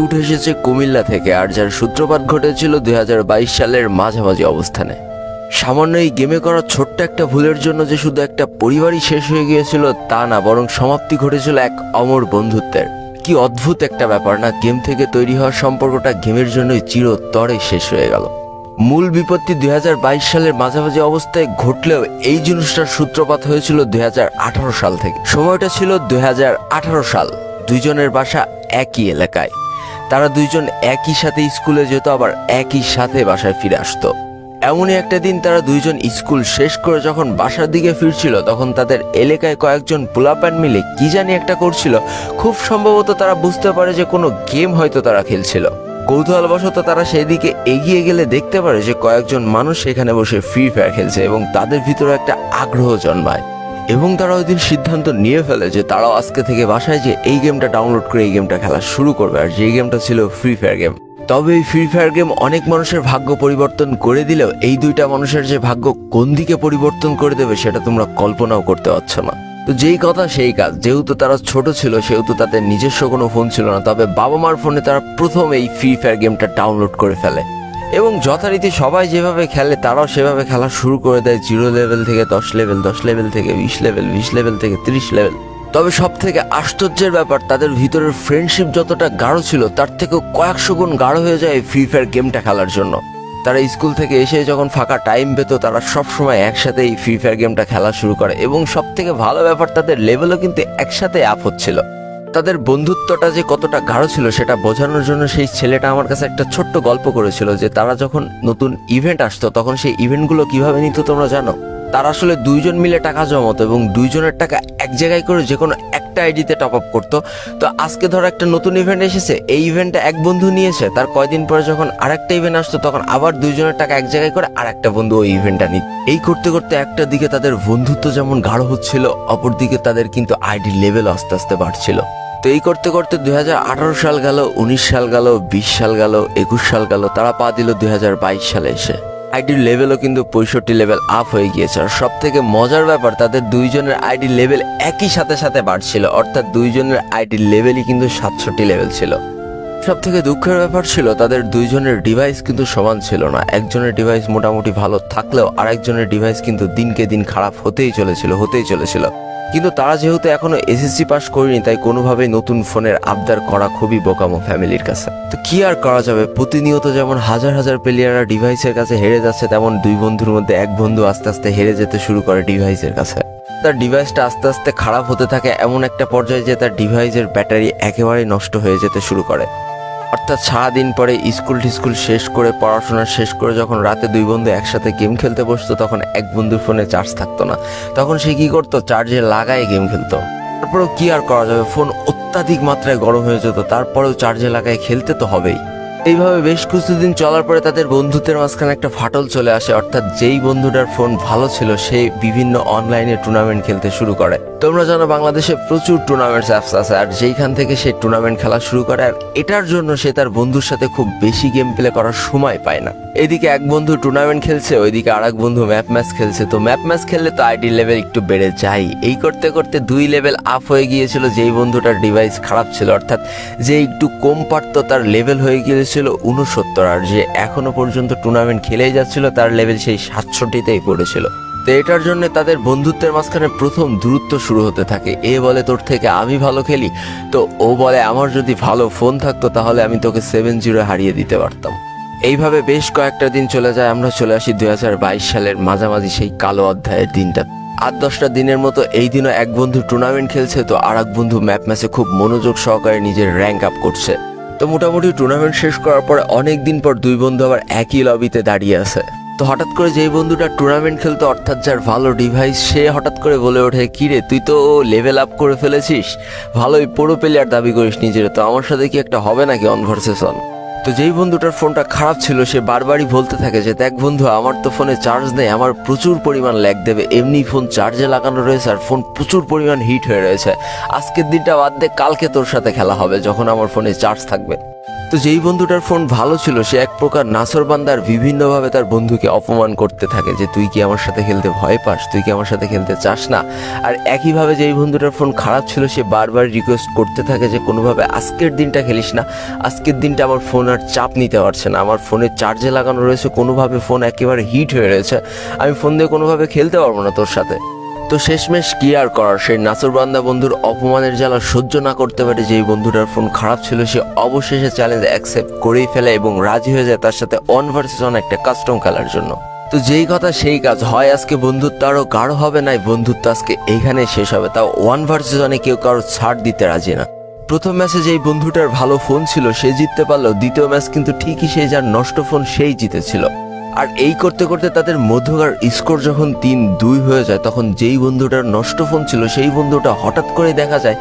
উঠে এসেছে কুমিল্লা থেকে, আর যার সূত্রপাত ঘটেছিল 2022 সালের মাঝামাঝি অবস্থানে। সামান্য এই গেমে করা ছোট্ট একটা ভুলের জন্য যে শুধু একটা পরিবারই শেষ হয়ে গিয়েছিল তা না, বরং সমাপ্তি ঘটেছিল এক অমর বন্ধুত্বের। কি অদ্ভুত একটা ব্যাপার না, গেম থেকে তৈরি হওয়ার সম্পর্কটা গেমের জন্যই চিরতরে শেষ হয়ে গেল। মূল বিপত্তি 2022 সালের মাঝামাঝি অবস্থায় ঘটলেও এই জিনিসটার সূত্রপাত হয়েছিল 2018 সাল থেকে। সময়টা ছিল 2018 সাল। দুইজনের বাসা একই এলাকায়, তারা দুইজন একই সাথে স্কুলে যেত, আবার একই সাথে বাসায় ফিরে আসতো। এমনই একটা দিন তারা দুইজন স্কুল শেষ করে যখন বাসার দিকে ফিরছিল, তখন তাদের এলাকায় কয়েকজন পোলাপান মিলে কি জানি একটা করছিল। খুব সম্ভবত তারা বুঝতে পারে যে কোনো গেম হয়তো তারা খেলছিল। কৌতূহলবশত তারা সেই দিকে এগিয়ে গেলে দেখতে পারে যে কয়েকজন মানুষ সেখানে বসে ফ্রি ফায়ার খেলছে এবং তাদের ভিতরে একটা আগ্রহ জন্মায়। এবং তারা ওই দিন সিদ্ধান্ত নিয়ে ফেলে যে তারাও আজকে থেকে বাসায় যে এই গেমটা ডাউনলোড করে এই গেমটা খেলা শুরু করবে, আর যে গেমটা ছিল ফ্রি ফায়ার গেম। তবে এই ফ্রি ফায়ার গেম অনেক মানুষের ভাগ্য পরিবর্তন করে দিলেও এই দুইটা মানুষের যে ভাগ্য কোন দিকে পরিবর্তন করে দেবে সেটা তোমরা কল্পনাও করতে পারছো না। তো যেই কথা সেই কাজ, যেহেতু তারা ছোট ছিল সেহেতু তাদের নিজস্ব কোনো ফোন ছিল না, তবে বাবা মার ফোনে তারা প্রথম এই ফ্রি ফায়ার গেমটা ডাউনলোড করে ফেলে এবং যথারীতি সবাই যেভাবে খেলে তারাও সেভাবে খেলা শুরু করে দেয়। 0 লেভেল থেকে 10 লেভেল, 10 লেভেল থেকে 20 লেভেল, 20 লেভেল থেকে 30 লেভেল। তবে সব থেকে আশ্চর্যের ব্যাপার, তাদের ভিতরের ফ্রেন্ডশিপ যতটা গাঢ় ছিল তার থেকেও কয়েকশো গুণ গাঢ় হয়ে যায় ফ্রি ফায়ার গেমটা খেলার জন্য। তারা স্কুল থেকে এসে যখন ফাঁকা টাইম পেত তারা সবসময় একসাথে এই ফ্রি ফায়ার গেমটা খেলা শুরু করে এবং সব থেকে ভালো ব্যাপার তাদের লেভেলও কিন্তু একসাথে আপ হচ্ছিল। তাদের বন্ধুত্বটা যে কতটা গাঢ় ছিল সেটা বোঝানোর জন্য সেই ছেলেটা আমার কাছে একটা ছোট্ট গল্প করেছিল যে তারা যখন নতুন ইভেন্ট আসতো তখন সেই ইভেন্টগুলো কিভাবে নিত তোমরা জানো? তারা আসলে দুইজন মিলে টাকা জমাতো এবং দুইজনের টাকা এক জায়গায় করে যে কোনো একটা আইডিতে টপ আপ করতো। তো আজকে ধরো একটা নতুন ইভেন্ট এসেছে, এই ইভেন্টটা এক বন্ধু নিয়েছে, তার কয়দিন পরে যখন আরেকটা ইভেন্ট আসতো তখন আবার দুইজনের টাকা এক জায়গায় করে আরেকটা বন্ধু ওই ইভেন্টটা নিত। এই করতে করতে একটা দিকে তাদের বন্ধুত্ব যেমন গাঢ় হচ্ছিল, অপর দিকে তাদের কিন্তু আইডি লেভেল আস্তে আস্তে বাড়ছিল। তো এই করতে করতে 2018 সাল গেল, 19 সাল গেল, 20 সাল গেল, 21 সাল গেল, তারা পা দিল 2022 সালে এসে। আইডির লেভেলও কিন্তু 65 লেভেল আপ হয়ে গিয়েছে। আর সব থেকে মজার ব্যাপার, তাদের দুইজনের আইডি লেভেল একই সাথে সাথে বাড়ছিল, অর্থাৎ দুইজনের আইডির লেভেলই কিন্তু 67 লেভেল ছিল। সব থেকে দুঃখের ব্যাপার ছিল তাদের দুইজনের ডিভাইস কিন্তু সমান ছিল না। একজনের ডিভাইস মোটামুটি ভালো থাকলেও আরেকজনের ডিভাইস কিন্তু দিনকে দিন খারাপ হতেই চলেছিল। কিন্তু তারা যেহেতু এখনো এসএসসি পাস করেনি, তাই কোনোভাবেই নতুন ফোনের আবদার করা খুবই বোকামো ফ্যামিলির কাছে। তো কি আর করা যাবে, প্রতিনিয়ত যেমন হাজার হাজার প্লেয়াররা ডিভাইসের কাছে হেরে যাচ্ছে, তেমন দুই বন্ধুর মধ্যে এক বন্ধু আস্তে আস্তে হেরে যেতে শুরু করে ডিভাইসের কাছে। তার ডিভাইসটা আস্তে আস্তে খারাপ হতে থাকে এমন একটা পর্যায়ে যে তার ডিভাইসের ব্যাটারি একেবারেই নষ্ট হয়ে যেতে শুরু করে। অর্থাৎ সারাদিন পরে স্কুল শেষ করে, পড়াশোনা শেষ করে যখন রাতে দুই বন্ধু একসাথে গেম খেলতে বসতো তখন এক বন্ধুর ফোনে চার্জ থাকতো না, তখন সে কি করতো, চার্জে লাগায় গেম খেলতো। তারপরেও কি আর করা যাবে, ফোন অত্যাধিক মাত্রায় গরম হয়ে যেত, তারপরেও চার্জে লাগায় খেলতে তো হবেই। এইভাবে বেশ কিছুদিন চলার পরে তাদের বন্ধুত্বের মাঝখানে একটা ফাটল চলে আসে। অর্থাৎ যেই বন্ধুটার ফোন ভালো ছিল সে বিভিন্ন অনলাইনে টুর্নামেন্ট খেলতে শুরু করে। তোমরা জানো বাংলাদেশে প্রচুর টুর্নামেন্টস অ্যাপস আছে, আর যেইখান থেকে সে টুর্নামেন্ট খেলা শুরু করে, আর এটার জন্য সে তার বন্ধুর সাথে খুব বেশি গেম প্লে করার সময় পায় না। এদিকে এক বন্ধু টুর্নামেন্ট খেলছে, ওইদিকে আর এক বন্ধু ম্যাপ ম্যাচ খেলছে। তো ম্যাপ ম্যাচ খেললে তো আইডি লেভেল একটু বেড়ে যায়। এই করতে করতে 2 লেভেল আপ হয়ে গিয়েছিল যেই বন্ধুটার ডিভাইস খারাপ ছিল, অর্থাৎ যে একটু কম পারতো তার লেভেল হয়ে গিয়েছিল 69, আর যে এখনো পর্যন্ত টুর্নামেন্ট খেলেই যাচ্ছিল তার লেভেল সেই 67তেই পড়েছিল। তো এটার জন্য তাদের বন্ধুত্বের মাঝখানে প্রথম দূরত্ব শুরু হতে থাকে। এ বলে তোর থেকে আমি ভালো খেলি, তো ও বলে আমার যদি ভালো ফোন থাকতো তাহলে আমি তোকে 7-0 হারিয়ে দিতে পারতাম। এইভাবে বেশ কয়েকটা দিন চলে যায়। আমরা চলে আসি 2022 সালের মাঝামাঝি সেই কালো অধ্যায়ের দিনটা। 8-10টা দিনের মতো এই দিনও এক বন্ধু টুর্নামেন্ট খেলছে, তো আর এক বন্ধু ম্যাপ ম্যাচে খুব মনোযোগ সহকারে নিজের র্যাঙ্ক আপ করছে। তো মোটামুটি টুর্নামেন্ট শেষ করার পরে অনেক দিন পর দুই বন্ধু আবার একই লবিতে দাঁড়িয়ে আছে। তো হঠাৎ করে যেই বন্ধুটা টুর্নামেন্ট খেলতো, অর্থাৎ যার ভালো ডিভাইস, সে হঠাৎ করে বলে ওঠে, কিরে তুই তো লেভেল আপ করে ফেলেছিস, ভালোই প্রো প্লেয়ার দাবি করিস নিজের, তো আমার সাথে কি একটা হবে নাকি কনভারসেশন? তো যেই বন্ধুটার ফোনটা খারাপ ছিল সে বারবারই বলতে থাকে যে দেখ বন্ধু, আমার তো ফোনে চার্জ নেই, আমার প্রচুর পরিমাণ ল্যাগ দেবে, এমনি ফোন চার্জে লাগানো রয়েছে আর ফোন প্রচুর পরিমাণ হিট হয়ে রয়েছে, আজকের দিনটা বাদ দে, কালকে তোর সাথে খেলা হবে যখন আমার ফোনে চার্জ থাকবে। তো যেই বন্ধুটার ফোন ভালো ছিল সে এক প্রকার নাসরবান্দার বিভিন্নভাবে তার বন্ধুকে অপমান করতে থাকে যে তুই কি আমার সাথে খেলতে ভয় পাস, তুই কি আমার সাথে খেলতে চাস না। আর একইভাবে যেই বন্ধুটার ফোন খারাপ ছিল সে বারবার রিকোয়েস্ট করতে থাকে যে কোনোভাবে আজকের দিনটা খেলিস না, আজকের দিনটা আমার ফোন আর চাপ নিতে পারছে না, আমার ফোনে চার্জে লাগানো রয়েছে, কোনোভাবে ফোন একেবারে হিট হয়ে রয়েছে, আমি ফোন দিয়ে কোনোভাবে খেলতে পারবো না তোর সাথে। তো শেষমেশ কি আর করার, সেই নাসরবান্দা বন্ধুর অপমানের জ্বালা সহ্য না করতে পারে যেই বন্ধুটার ফোন খারাপ ছিল সে অবশেষে চ্যালেঞ্জ অ্যাকসেপ্ট করেই ফেলে এবং রাজি হয়ে যায় তার সাথে 1 vs 1 একটা কাস্টম খেলার জন্য। তো যেই কথা সেই কাজ, হয় আজকে বন্ধুত্ব আরও গাঢ় হবে, নাই বন্ধুত্ব আজকে এইখানে শেষ হবে, তাও 1 vs 1 কেউ কারো ছাড় দিতে রাজি না। প্রথম ম্যাচে যেই বন্ধুটার ভালো ফোন ছিল সে জিততে পারলো, দ্বিতীয় ম্যাচ কিন্তু ঠিকই সেই যার নষ্ট ফোন সেই জিতেছিল। আর এই করতে করতে তাদের মধ্যকার স্কোর যখন 3-2 হয়ে যায় তখন যেই বন্ধুটার নষ্ট ফোন ছিল সেই বন্ধুটা হঠাৎ করে দেখা যায়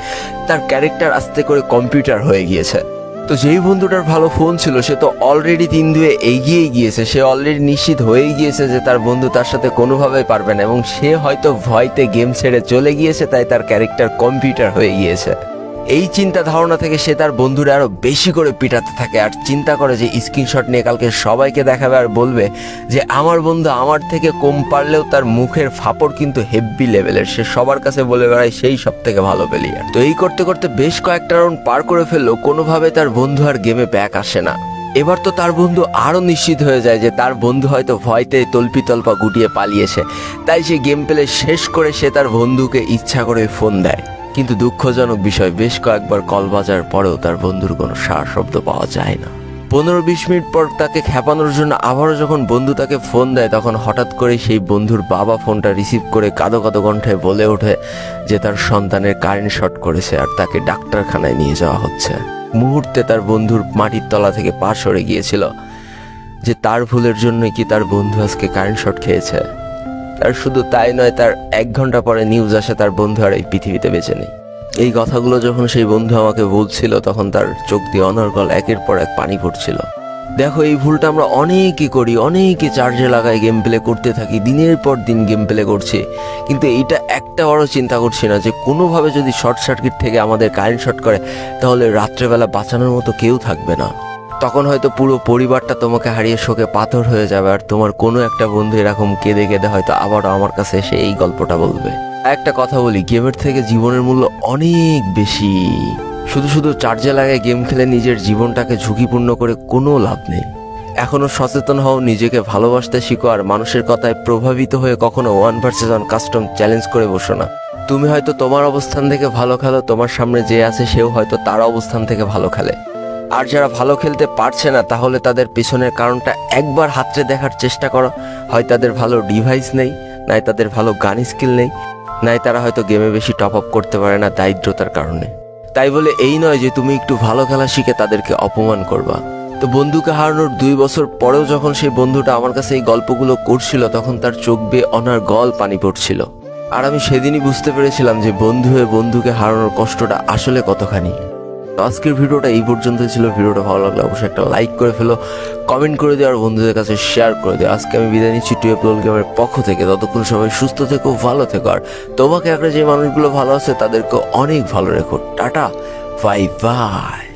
তার ক্যারেক্টার আস্তে করে কম্পিউটার হয়ে গিয়েছে। তো যেই বন্ধুটার ভালো ফোন ছিল সে তো অলরেডি 3-2 এগিয়ে গিয়েছে, সে অলরেডি নিশ্চিত হয়ে গিয়েছে যে তার বন্ধু তার সাথে কোনোভাবেই পারবে না এবং সে হয়তো ভয়তে গেম ছেড়ে চলে গিয়েছে, তাই তার ক্যারেক্টার কম্পিউটার হয়ে গিয়েছে। এই চিন্তা ধারণা থেকে সে তার বন্ধুরা আরো বেশি করে পিটাতে থাকে আর চিন্তা করে যে স্ক্রিনশট নিয়ে কালকে সবাইকে দেখাবে আর বলবে যে আমার বন্ধু আমার থেকে কম পারলেও তার মুখের ফাপড় কিন্তু হেভি লেভেলের, সে সবার কাছে বলে বেড়ায় সেই সব থেকে ভালো প্লেয়ার। তো এই করতে করতে বেশ কয়েকটা রাউন্ড পার করে ফেললো, কোনোভাবে তার বন্ধু আর গেমে ব্যাক আসে না। এবার তো তার বন্ধু আরো নিশ্চিত হয়ে যায় যে তার বন্ধু হয়তো ভয়তে তল্পা গুটিয়ে পালিয়েছে, তাই সে গেম প্লে শেষ করে সে তার বন্ধুকে ইচ্ছা করে ফোন দেয়। কিন্তু দুঃখজনক বিষয়, বেশ কয়েকবার কল বাজার পরেও তার বন্ধুর কোনো সাড়া শব্দ পাওয়া যায় না। 15-20 মিনিট পর তাকে খেপানোর জন্য আবারও যখন বন্ধু তাকে ফোন দেয় তখন হঠাৎ করে সেই বন্ধুর বাবা ফোনটা রিসিভ করে কাঁদো কাঁদো কণ্ঠে বলে ওঠে যে তার সন্তানের কারেন্ট শর্ট করেছে আর তাকে ডাক্তারখানায় নিয়ে যাওয়া হচ্ছে। মুহূর্তে তার বন্ধুর মাটির তলা থেকে পা সরে গিয়েছিল যে তার ভুলের জন্যই কি তার বন্ধু আজকে কারেন্ট শর্ট খেয়েছে। আর শুধু তাই নয়, তার 1 ঘন্টা পরে নিউজ আসে তার বন্ধু আর এই পৃথিবীতে বেঁচে নেই। এই কথাগুলো যখন সেই বন্ধু আমাকে বলছিল তখন তার চোখ দিয়ে অনর্গল একের পর এক পানি পড়ছিল। দেখো, এই ভুলটা আমরা অনেকেই করি, অনেকে চার্জে লাগায় গেম প্লে করতে থাকি, দিনের পর দিন গেম প্লে করছি, কিন্তু এইটা একটা বড় চিন্তা করছি না যে কোনোভাবে যদি শর্ট সার্কিট থেকে আমাদের কারেন্ট শর্ট করে তাহলে রাত্রেবেলা বাঁচানোর মতো কেউ থাকবে না। তখন হয়তো পুরো পরিবারটা তোমাকে হারিয়ে শোকে পাথর হয়ে যাবে আর তোমার কোনো একটা বন্ধু এরকম কেঁদে কেঁদে হয়তো আবারও আমার কাছে এসে এই গল্পটা বলবে। একটা কথা বলি, গেমের থেকে জীবনের মূল্য অনেক বেশি। শুধু শুধু চার্জে লাগায় গেম খেলে নিজের জীবনটাকে ঝুঁকিপূর্ণ করে কোনো লাভ নেই। এখনো সচেতন হও, নিজেকে ভালোবাসতে শিখো আর মানুষের কথায় প্রভাবিত হয়ে কখনো 1 vs 1 কাস্টম চ্যালেঞ্জ করে বসো না। তুমি হয়তো তোমার অবস্থান থেকে ভালো খেলো, তোমার সামনে যে আছে সেও হয়তো তার অবস্থান থেকে ভালো খেলে। আর যারা ভালো খেলতে পারছে না তাহলে তাদের পেছনের কারণটা একবার হাতড়ে দেখার চেষ্টা করো। হয় তাদের ভালো ডিভাইস নেই, নাই তাদের ভালো গান স্কিল নেই, নাই তারা হয়তো গেমে বেশি টপ আপ করতে পারে না দারিদ্রতার কারণে। তাই বলে এই নয় যে তুমি একটু ভালো খেলা শিখে তাদেরকে অপমান করবা। তো বন্ধুকে হারানোর 2 বছর পরেও যখন সেই বন্ধুটা আমার কাছে এই গল্পগুলো করছিল তখন তার চোখ বেয়ে অনর্গল পানি পড়ছিল। আর আমি সেদিনই বুঝতে পেরেছিলাম যে বন্ধু হয়ে বন্ধুকে হারানোর কষ্টটা আসলে কতখানি। আজকের ভিডিওটা এই পর্যন্তই ছিল। ভিডিওটা ভালো লাগলে অবশ্যই একটা লাইক করে ফেলো, কমেন্ট করে দিও আর বন্ধুদের কাছে শেয়ার করে দিও। আজকে আমি বিদায় নিচ্ছি টুয়েপল গেমের পক্ষ থেকে। ততক্ষণ সবাই সুস্থ থেকো, ভালো থেকো আর তোমাকে একটা যে মানুষগুলো ভালো আছে তাদেরকে অনেক ভালো রেখো। Tata, bye bye.